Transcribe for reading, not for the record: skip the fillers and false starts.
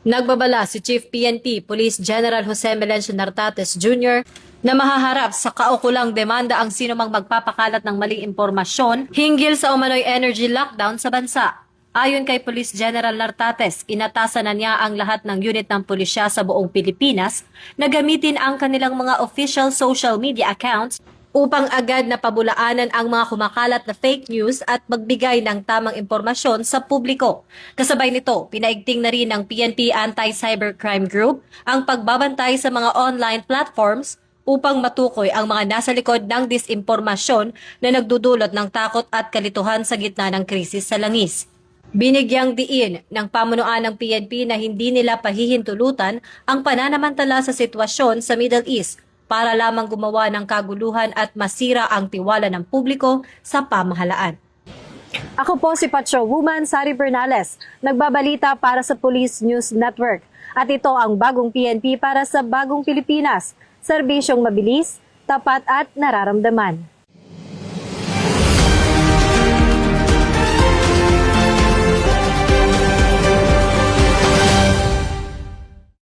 Nagbabala si Chief PNP Police General Jose Melencio Nartates Jr. na mahaharap sa kaukulang demanda ang sinumang magpapakalat ng maling impormasyon hinggil sa umano'y energy lockdown sa bansa. Ayon kay Police General Nartates, inatasan na niya ang lahat ng unit ng pulisya sa buong Pilipinas na gamitin ang kanilang mga official social media accounts upang agad na pabulaanan ang mga kumakalat na fake news at magbigay ng tamang impormasyon sa publiko. Kasabay nito, pinaigting na rin ng PNP Anti-Cybercrime Group ang pagbabantay sa mga online platforms upang matukoy ang mga nasa likod ng disinformasyon na nagdudulot ng takot at kalituhan sa gitna ng krisis sa langis. Binigyang diin ng pamunuan ng PNP na hindi nila pahihintulutan ang pananamantala sa sitwasyon sa Middle East para lamang gumawa ng kaguluhan at masira ang tiwala ng publiko sa pamahalaan. Ako po si Pacho Woman Sari Bernales, nagbabalita para sa Police News Network. At ito ang bagong PNP para sa bagong Pilipinas, serbisyong mabilis, tapat at nararamdaman.